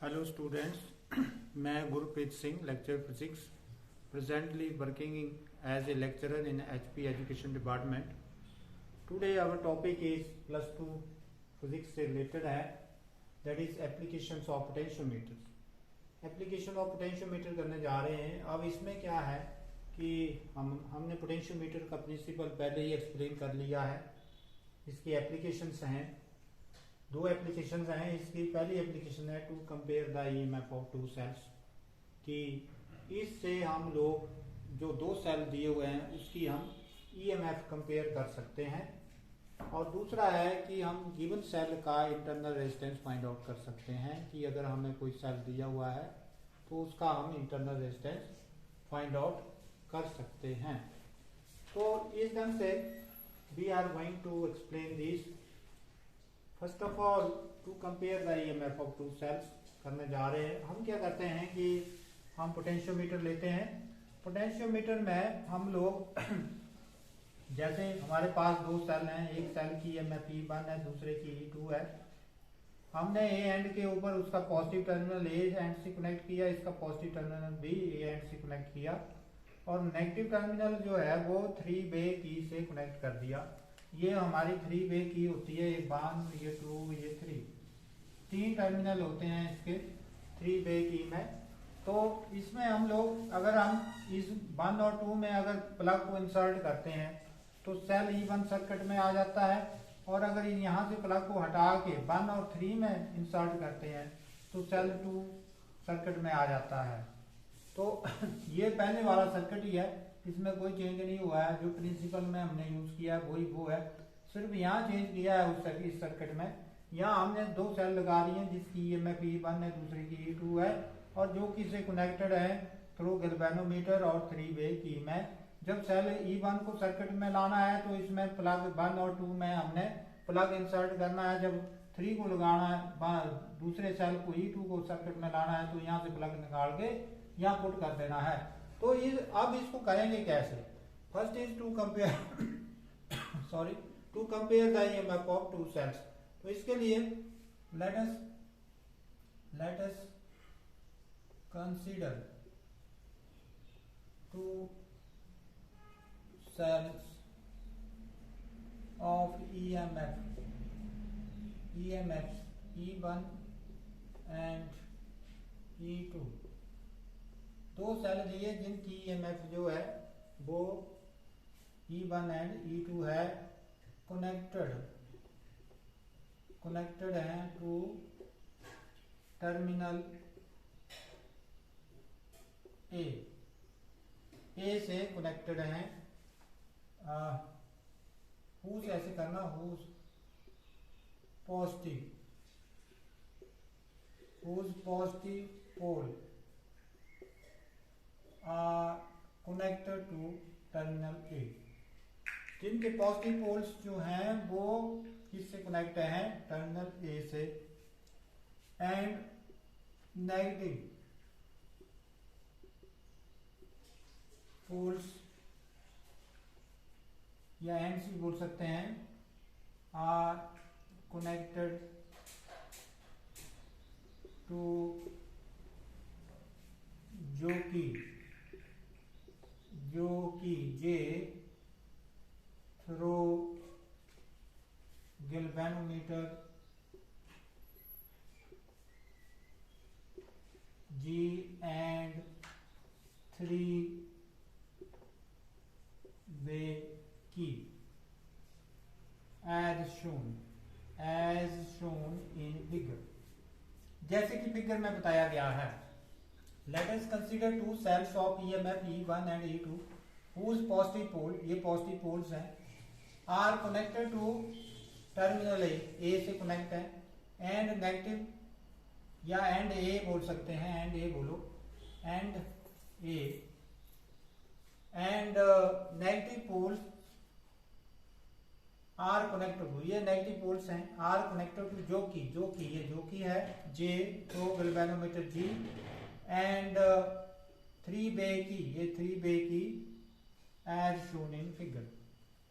Hello students, मैं Gurpreet Singh lecture physics presently working as a lecturer in HP Education Department. Today our topic is plus 2 physics से related है, that is applications of potentiometers. Application of potentiometer करने जा रहे हैं. अब इसमें क्या है कि हमने पोटेंशियोमीटर का प्रिंसिपल पहले ही एक्सप्लेन कर लिया है. इसकी एप्लीकेशंस हैं, दो एप्लीकेशंस हैं. इसकी पहली एप्लीकेशन है to compare the EMF of two cells, कि इससे हम लोग जो दो सेल दिए हुए हैं उसकी हम ईएमएफ कंपेयर कर सकते हैं. और दूसरा है कि हम गिवन सेल का इंटरनल रेजिस्टेंस फाइंड आउट कर सकते हैं, कि अगर हमें कोई सेल दिया हुआ है तो उसका हम इंटरनल रेजिस्टेंस फाइंड आउट कर सकते हैं. तो इस ढंग से we are going to explain this. First of all to compare the EMF of two cells करने जा रहे हैं. हम क्या करते हैं कि हम पोटेंशियोमीटर लेते हैं. पोटेंशियोमीटर में हम लोग जैसे हमारे पास दो सेल हैं, एक सेल की ईएमएफ E1 है, दूसरे की E2 है. हमने ए एंड के ऊपर उसका पॉजिटिव टर्मिनल ए एंड से कनेक्ट किया, इसका positive terminal B A end से कनेक्ट किया, और नेगेटिव टर्मिनल जो है वो 3 वे की से कनेक्ट कर दिया. ये हमारी 3 वे की होती है, ये 1 ये 2 ये 3, तीन टर्मिनल होते हैं इसके 3 वे की में. तो इसमें हम लोग अगर हम इस 1 और 2 में अगर प्लग को इंसर्ट करते हैं तो सेल E1 सर्किट में आ जाता है, और अगर यहाँ से प्लग को हटा के 1 और 3 में इंसर्ट करते हैं तो सेल 2 सर्किट में आ जाता है. तो ये पहले वाला सर्किट ही है, इसमें कोई चेंज नहीं हुआ है. जो प्रिंसिपल में हमने यूज किया है वही वो है, सिर्फ यहाँ चेंज किया है इस सर्किट में. यहाँ हमने दो सेल लगा रही हैं जिसकी ईएमएफ E1 है, दूसरी की E2 है, और जो कि से कनेक्टेड है थ्रू गैल्वेनोमीटर और 3 वे की में. जब सेल E1 को सर्किट में लाना है तो इसमें प्लग 1 और 2 में हमने प्लग इंसर्ट करना है. जब 3 को लगाना है, दूसरे सेल को E2 को सर्किट में लाना है, तो यहाँ से प्लग निकाल के यहाँ पुट कर देना है. तो अब इसको करेंगे कैसे. First is to compare to compare the EMF of two cells. तो इसके लिए let us consider two cells of EMF E1 and E2. दो सेल लिए जिनकी ईएमएफ जो है वो E1 एंड E2 है, कनेक्टेड है टू टर्मिनल ए से कनेक्टेड है. हुज ऐसे करना, whose positive pole connected to terminal A. जिनके पॉजिटिव पोल्स जो हैं वो किससे कनेक्ट हैं, टर्मिनल ए से. एंड नेगेटिव पोल्स या एंड बोल सकते हैं, आर कनेक्टेड टू जो कि जे थ्रू गैल्वेनोमीटर जी एंड 3 वे की एज शोन इन फिगर. जैसे कि फिगर में बताया गया है. Let us consider two cells of EMF E1 and E2 whose positive pole, ये positive poles हैं, are connected to terminal A से connect है, and negative या and A बोल सकते हैं, and A बोलो, and A and negative poles are connected to, ये negative poles हैं, are connected to जो कि है J तो गैल्वेनोमीटर G एंड 3 वे की, ये 3 वे की एज शोन इन फिगर,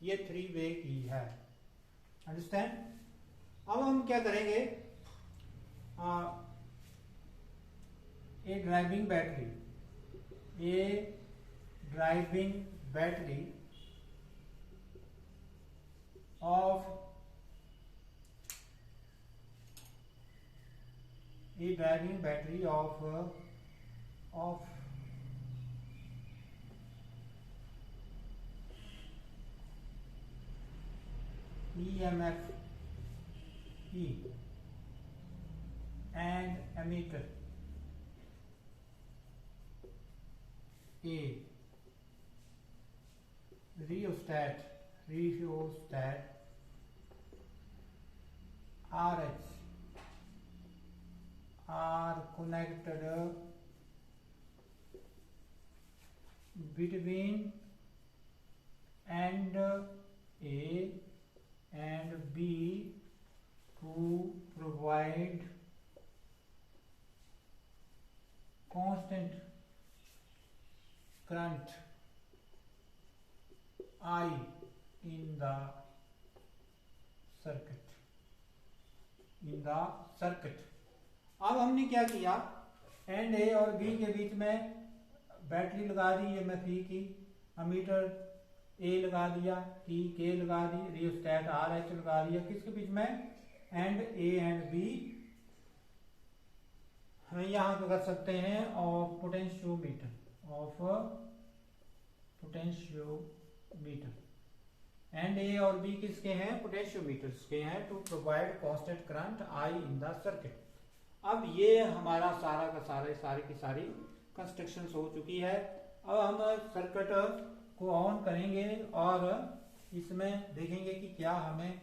ये 3 वे की है. अंडरस्टैंड. अब हम क्या करेंगे, a driving battery of EMF E and ammeter A, rheostat RH are connected between and A and B to provide constant current I in the circuit. अब हमने क्या किया, एंड ए और बी के बीच में बैटरी लगा दी EMF की, अमीटर ए लगा दिया, ई के लगा दी, रियोस्टेट RH लगा दिया, किसके बीच में, एंड ए एंड बी हम यहाँ पे कर सकते हैं ऑफ पोटेंशियोमीटर एंड ए और बी किसके हैं, पोटेंशियोमीटर्स के हैं, to provide constant current I in the circuit. अब ये हमारा सारा का सारा सारी की सारी कंस्ट्रक्शन हो चुकी है। अब हम सर्किट को ऑन करेंगे और इसमें देखेंगे कि क्या हमें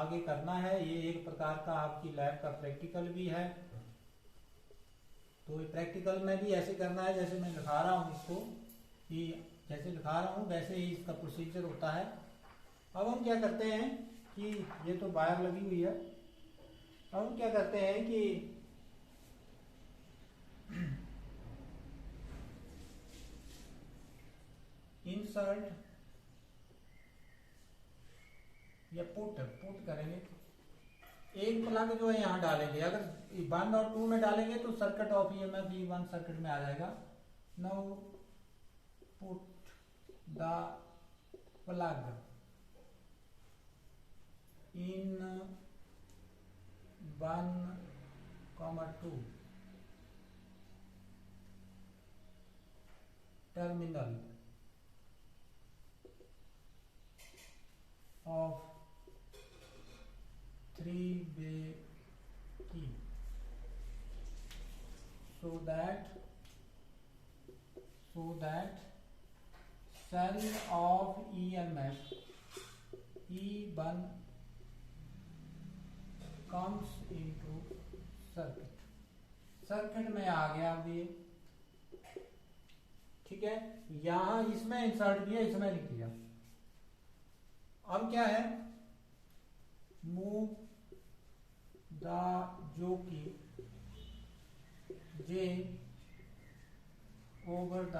आगे करना है। ये एक प्रकार का आपकी लैब का प्रैक्टिकल भी है, तो प्रैक्टिकल में भी ऐसे करना है जैसे मैं लिखा रहा हूँ इसको, कि जैसे लिखा रहा हूँ वैसे ही इसका प्रोसीजर होता है। अब हम क्या करते हैं कि ये तो वायर लगी हुई है, अब हम क्या करते हैं कि इंसर्ट या पुट करेंगे, एक प्लग जो है यहाँ डालेंगे, अगर 1 और 2 में डालेंगे तो circuit of EMF E1 circuit में आ जाएगा। Now put the plug in 1, 2 terminal of 3-way key so that cell of EMF E1 comes into circuit में आ गया। अब ये ठीक है, यहां इसमें इंसर्ट किया, इसमें नहीं किया। अब क्या है, मूव द जोकी जे ओवर द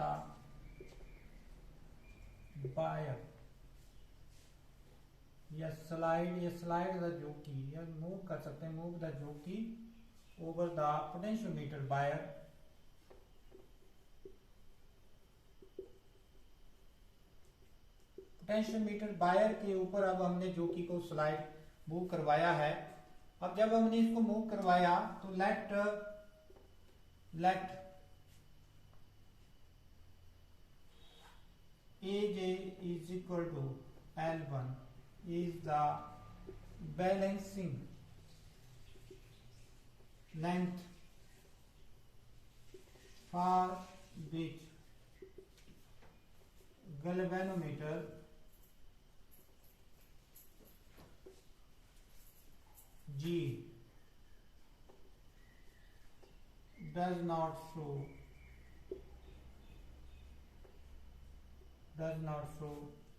वायर या स्लाइड द जोकी, या मूव कर सकते हैं, मूव द जोकी over the potentiometer wire, potentiometer wire के ऊपर अब हमने जोकी को स्लाइड मूव करवाया है। अब जब हमने इसको मूव करवाया तो late AJ is equal to L1 is the balancing length for which galvanometer G does not show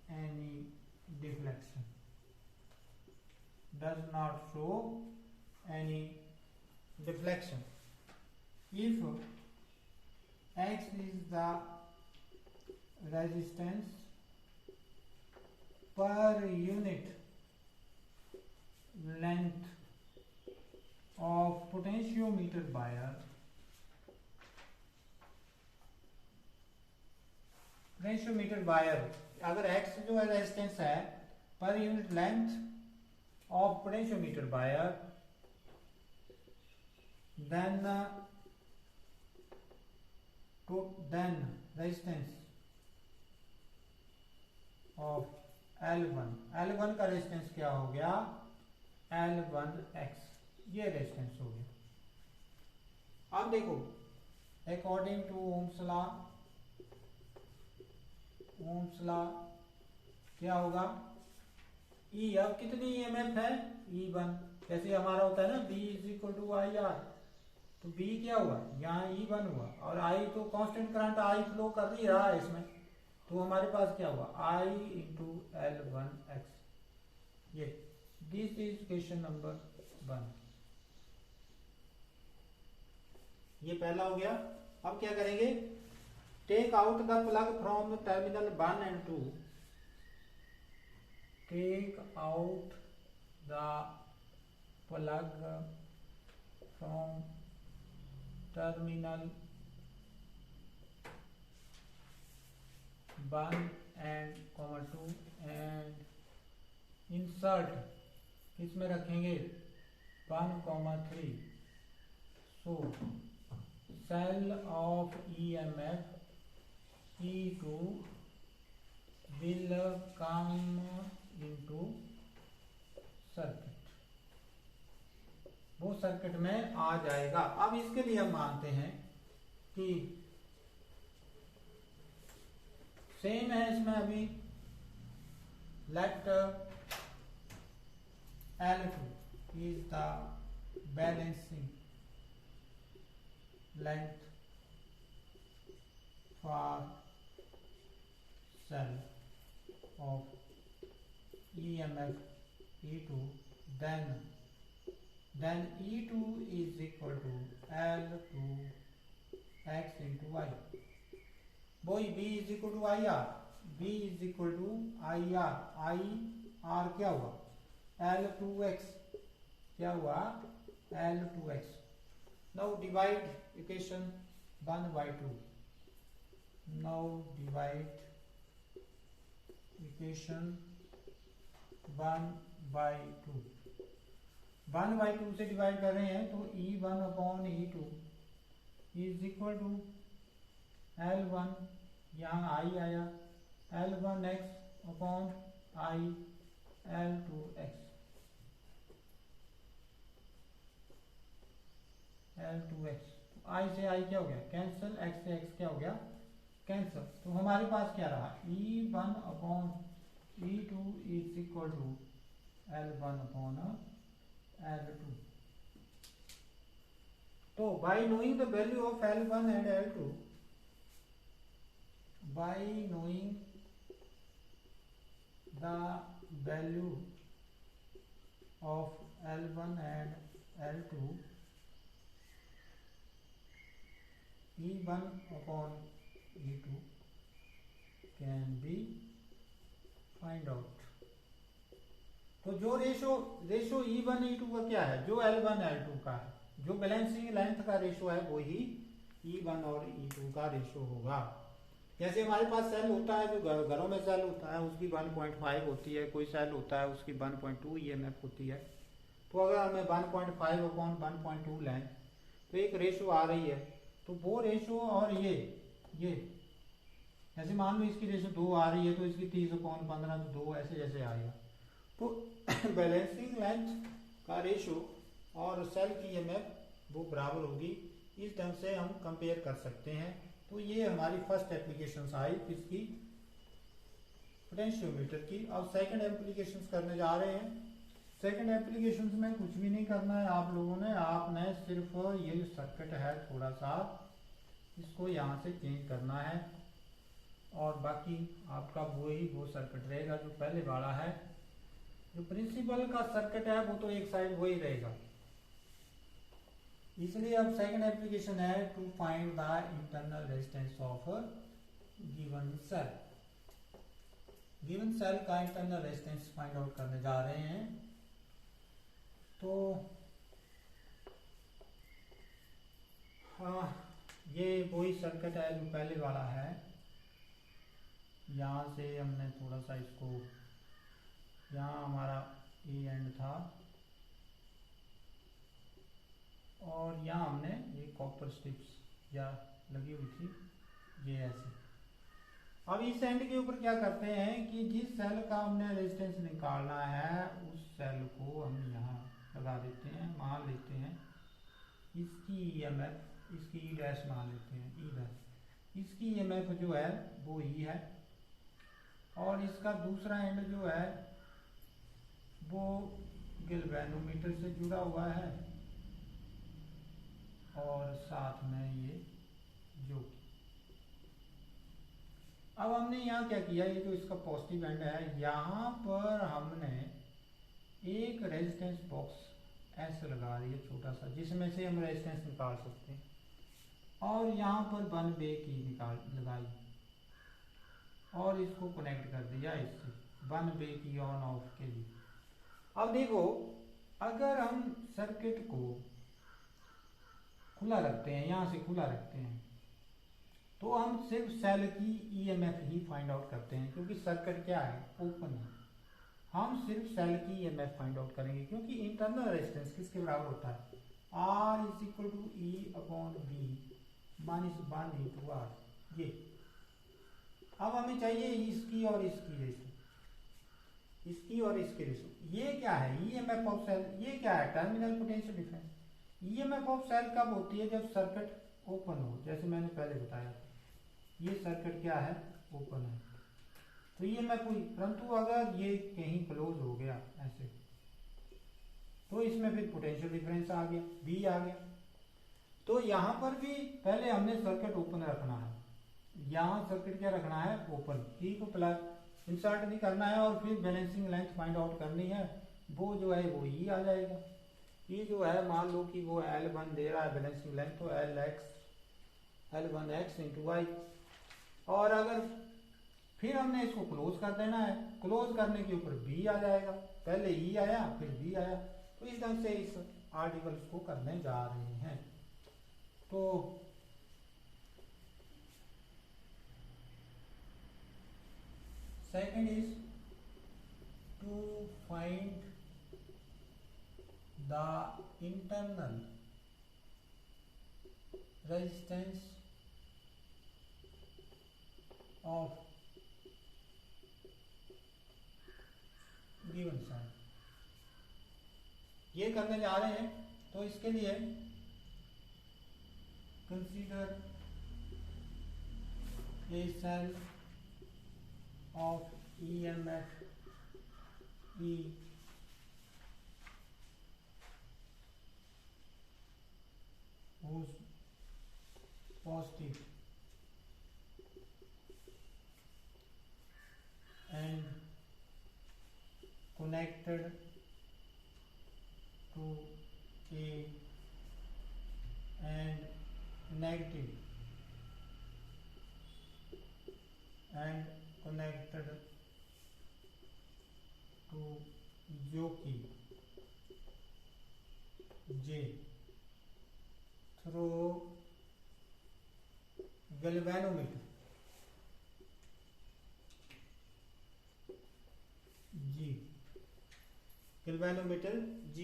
any deflection, if X is the resistance per unit length of potentiometer wire, potentiometer wire, अगर x जो है resistance है per unit length of potentiometer wire, then resistance of L1 का resistance क्या हो गया, L1x, ये resistance हो गया। अब देखो अकॉर्डिंग टू ओम्स लॉ क्या होगा, E, अब कितनी EMF है, E1, जैसे हमारा होता है ना B = IR, तो B क्या हुआ, यहाँ E1 हुआ, और I तो कांस्टेंट करंट I फ्लो कर ही रहा है इसमें, तो हमारे पास क्या हुआ, I × L1x, ये दिस इज इक्वेशन नंबर 1, ये पहला हो गया। अब क्या करेंगे, take out the plug from terminal 1 and 2, take out the plug from terminal 1 and 2 and insert, इसमें रखेंगे 1, 3, so cell of EMF E2 will come into circuit, वो सर्किट में आ जाएगा। अब इसके लिए हम मानते हैं कि सेम है इसमें, अभी late L2 is the balancing length for cell of EMF E2, then E2 is equal to L2x into I, वही B is equal to IR, B is equal to IR, IR क्या हुआ, L2x, क्या हुआ, L2x। Now divide equation 1/2, now divide equation 1/2, 1/2 से divide कर रहे हैं, तो E1/E2 is equal to L1, यहाँ I आया, L1x/I L2x, I से I क्या हो गया, कैंसिल, x से x क्या हो गया, कैंसिल, तो हमारे पास क्या रहा, E1/E2 is equal to L1/L2। तो by knowing the value of L1 and L2, by knowing the value of L1 and L2, E1/E2 can be find out। तो जो रेशो E1/E2 का क्या है, जो L1/L2 का है, जो बैलेंसिंग लेंथ का रेशो है वो ही E1 और E2 का रेशो होगा। जैसे हमारे पास सेल होता है, जो घरों में सेल होता है उसकी 1.5 होती है, कोई सेल होता है उसकी 1.2 EMF होती है, तो अगर हमें 1.5/1.2 लें तो एक रेशो आ रही है, तो वो रेशो और ये जैसे मान लो इसकी रेशो 2 आ रही है, तो इसकी 30/15 तो 2 ऐसे जैसे आएगा, तो बैलेंसिंग लेंथ का रेशो और सेल की EMF वो बराबर होगी। इस ढंग से हम कंपेयर कर सकते हैं। तो ये हमारी फर्स्ट एप्लीकेशन आई किसकी, पोटेंशियोमीटर की। अब सेकंड एप्लीकेशन करने जा रहे हैं। सेकंड एप्लीकेशन में कुछ भी नहीं करना है आप लोगों ने, आपने सिर्फ ये जो सर्किट है थोड़ा सा इसको यहाँ से चेंज करना है, और बाकी आपका वो सर्किट रहेगा जो पहले वाला है। जो प्रिंसिपल का सर्किट है वो तो एक साइड वही रहेगा। इसलिए अब सेकंड एप्लीकेशन है to find the internal resistance of given cell. Given cell का इंटरनल रेजिस्टेंस फाइंड आउट करने जा रहे हैं। तो हाँ, ये वही सर्किट है जो पहले वाला है। यहाँ से हमने थोड़ा सा इसको, यहाँ हमारा ए एंड था और यहाँ हमने ये कॉपर स्ट्रिप्स या लगी हुई थी ये ऐसे। अब इस एंड के ऊपर क्या करते हैं कि जिस सेल का हमने रेजिस्टेंस निकालना है उस सेल को हम यहाँ लगा देते हैं, मान लेते हैं इसकी ईएमएफ, इसकी ई डैश मान लेते हैं, ई डैश, इसकी ईएमएफ जो है वो ई है और इसका दूसरा एंड जो है वो गैल्वेनोमीटर से जुड़ा हुआ है और साथ में ये जो, अब हमने यहाँ क्या किया, ये जो इसका पॉजिटिव एंड है यहाँ पर हमने एक रेजिस्टेंस बॉक्स ऐसे लगा दिया छोटा सा, जिसमें से हम रेजिस्टेंस निकाल सकते हैं और यहाँ पर 1 बे की लगाई और इसको कनेक्ट कर दिया इससे 1 बे की ऑन ऑफ के लिए। अब देखो अगर हम सर्किट को खुला रखते हैं, यहाँ से खुला रखते हैं, तो हम सिर्फ सेल की ईएमएफ ही फाइंड आउट करते हैं क्योंकि सर्किट क्या है, ओपन है। हम सिर्फ सेल की ईएमएफ फाइंड आउट करेंगे क्योंकि इंटरनल रेजिस्टेंस किसके बराबर होता है, R is equal to E upon B minus 1 into R. ये अब हमें चाहिए इसकी और इसकी रेशो, इसकी और इसकी रेशो। ये क्या है, ईएमएफ ऑफ सेल, ये क्या है, terminal potential difference. EMF of cell कब होती है, जब सर्किट ओपन हो, जैसे मैंने पहले बताया था ये सर्किट क्या है, ओपन है, तो ईएमएफ हुई। परंतु अगर ये कहीं क्लोज हो गया ऐसे, तो इसमें फिर पोटेंशियल डिफरेंस आ गया, बी आ गया। तो यहाँ पर भी पहले हमने सर्किट ओपन रखना है, यहाँ सर्किट क्या रखना है, ओपन, ई को प्लग इंसर्ट नहीं करना है और फिर बैलेंसिंग लेंथ फाइंड आउट करनी है, वो जो है वो ई आ जाएगा। ये जो है मान लो कि वो L1 दे रहा है बैलेंसिंग लेंथ, तो L1x इंटू वाई, और अगर फिर हमने इसको क्लोज कर देना है, क्लोज करने के ऊपर बी आ जाएगा, पहले ई आया फिर बी आया। तो इस ढंग से इस आर्टिकल्स को करने जा रहे हैं। तो second is to find the internal resistance of given cell, ये करने जा रहे हैं। तो इसके लिए consider a cell of EMF E whose positive and connected to a and negative and connected to जो कि J through galvanometer G, galvanometer G,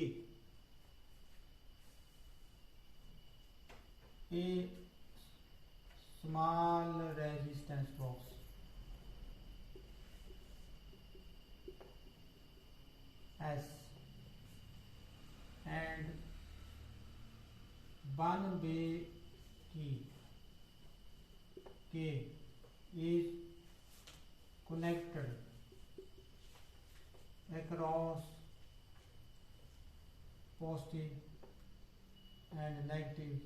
a small resistance box S and 1 bay key K is connected across positive and negative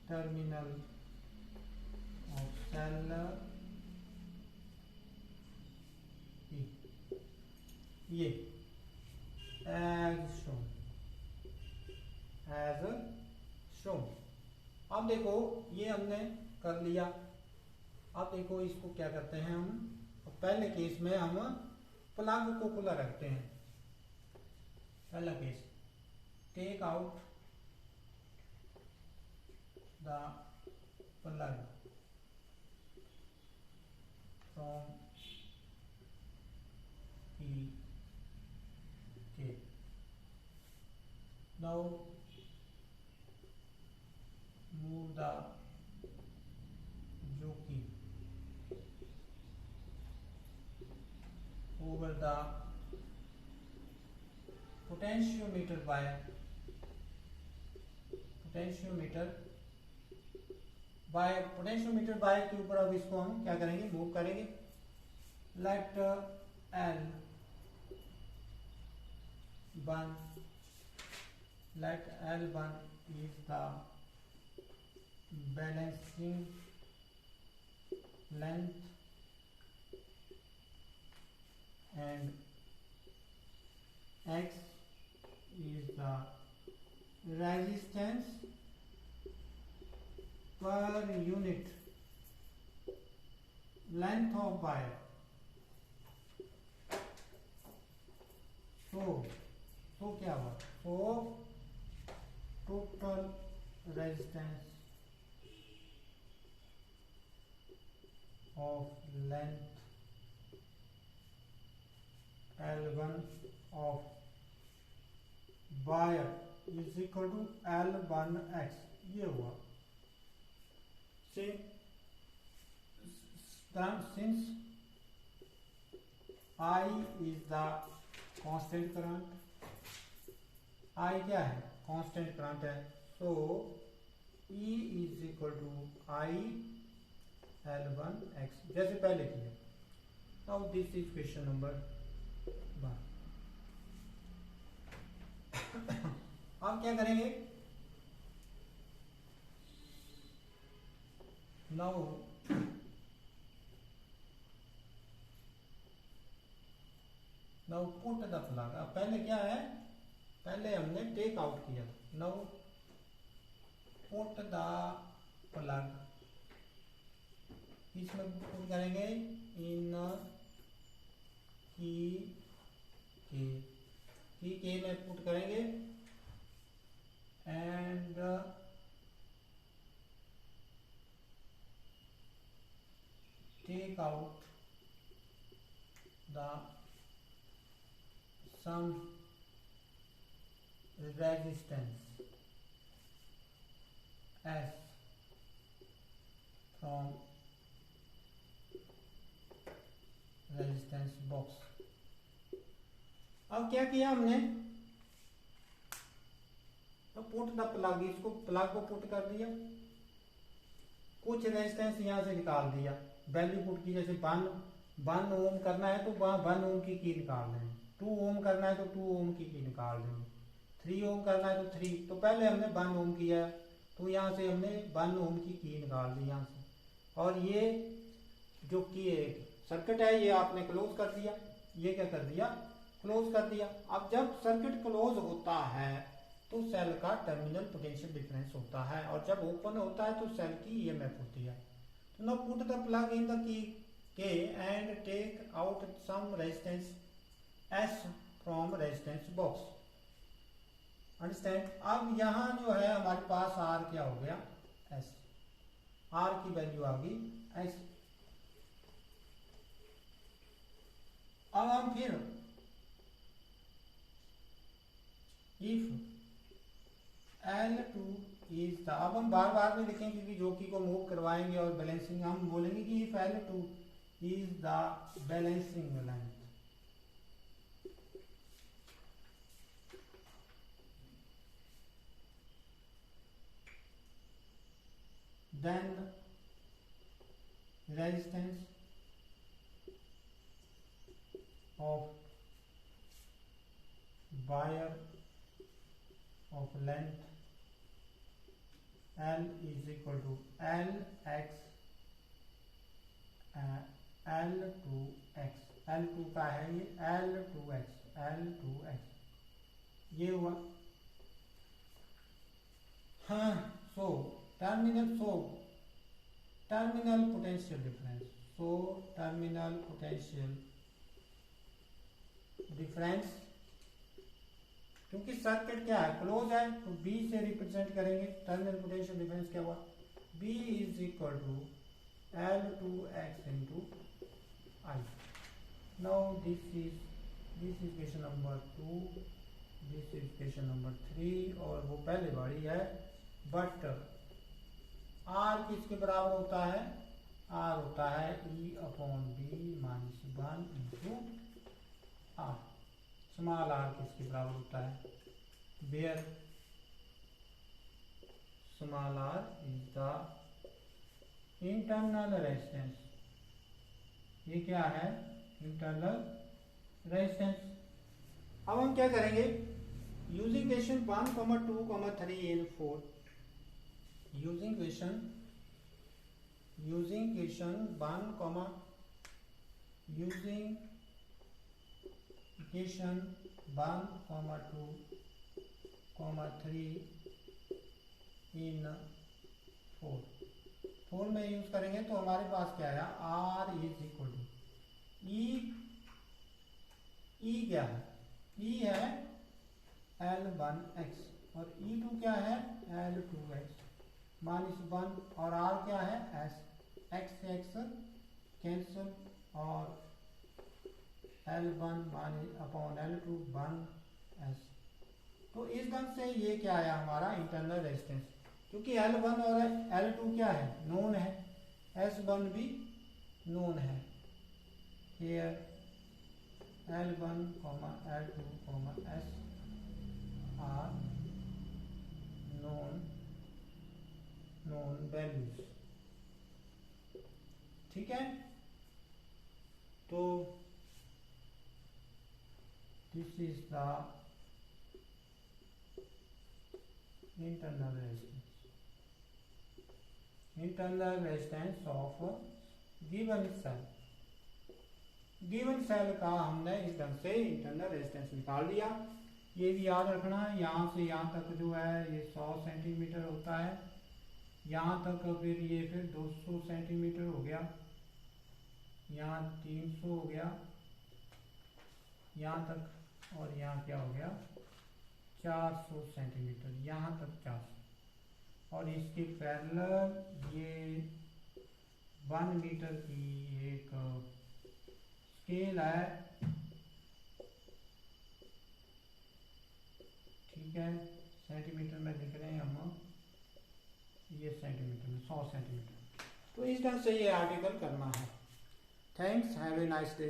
terminal of cell E, ये as shown, as shown। अब देखो ये हमने कर लिया। अब देखो इसको क्या करते हैं हम, पहले केस में हम प्लग को खुला रखते हैं। पहला केस, take out the plug from P K. Now move the jockey over the potentiometer wire. Potentiometer wire के ऊपर अब इसको हम क्या करेंगे, मूव करेंगे. Let L1 is the balancing length and X is the resistance per unit length of wire. So क्या हुआ? So total resistance of length L1 of wire is equal to L1x. ये हुआ. Since I is the constant current, I क्या है? Constant current है. So E is equal to I L1x जैसे पहले किया. Now this is question number 1. अब क्या करेंगे? Now put the plug. अब पहले क्या है? पहले हमने टेक आउट किया. Now put the plug. इसमें पुट करेंगे इन की के में पुट करेंगे and take out the some resistance S from resistance box. अब क्या किया हमने? तो पुट द प्लग, इसको प्लग को पुट कर दिया, कुछ रेजिस्टेंस यहां से निकाल दिया, वैल्यू पुट की. जैसे 1 ओम करना है तो वहां 1 ओम की निकाल दें, 2 ओम करना है तो 2 ओम की निकाल दें, 3 ओम करना है तो 3. तो पहले हमने 1 ओम किया तो यहाँ से हमने 1 ओम की निकाल दी यहाँ से. और ये जो की सर्किट है ये आपने क्लोज कर दिया. ये क्या कर दिया? क्लोज कर दिया. अब जब सर्किट क्लोज होता है तो सेल का टर्मिनल पोटेंशियल डिफरेंस होता है, और जब ओपन होता है तो सेल की ईएमएफ होती है. तो now put the plug in the key and take out some resistances from resistance box. Understand? अब यहाँ जो है हमारे पास आर क्या हो गया? एस. आर की वैल्यू आ गई एस. अब हम फिर इफ L2 इज द, अब हम बार बार में लिखेंगे क्योंकि जोकी को मूव करवाएंगे और बैलेंसिंग हम बोलेंगे कि if L2 is the balancing length, then resistance of wire of length L is equal to Lx L2x. L2 का है ये L2x ये हुआ. हाँ, so terminal potential difference. So terminal potential difference, क्योंकि सर्किट क्या है? क्लोज है, तो B से रिप्रेजेंट करेंगे. टर्मिनल पोटेंशियल डिफरेंस क्या हुआ? B is equal to L2x into I. Now this is question number 2, this is question number 3 और वो पहले वाली है। बट R किसके बराबर होता है? R होता है E/B minus 1 into R। Small r किसके बराबर होता है? Where small r is the internal resistance. ये क्या है? Internal resistance. अब हम क्या करेंगे? Using question 1, 2, 3 and 4, using question 1, using question 1, 2, 3 इन 4 में यूज करेंगे तो हमारे पास क्या है? R is equal to E क्या है? E है L1x और E2 क्या है? L2x माइनस 1 और R क्या है? S। x से x कैंसिल और L1 अपॉन L2 1s। तो इस ढंग से ये क्या है हमारा? Internal resistance. क्योंकि L1 और L2 क्या है? नोन है। S1 भी नोन है। Here L1, L2, S are known values। ठीक है, तो this is the internal resistance of given cell। Given cell का हमने इस ढंग से इंटरनल रेजिस्टेंस निकाल लिया। ये भी याद रखना है, यहाँ से यहाँ तक जो है ये 100 सेंटीमीटर होता है, यहाँ तक फिर ये फिर 200 सेंटीमीटर हो गया, यहाँ 300 हो गया, यहाँ तक, और यहाँ क्या हो गया? 400 सेंटीमीटर, यहाँ तक 400। और इसके पैरेलल ये 1 मीटर की एक स्केल है। ठीक है, सेंटीमीटर में लिख रहे हैं हम, ये सेंटीमीटर में 100 सेंटीमीटर। तो इस ढंग से ये आर्टिकल करना है। Thanks, have a nice day.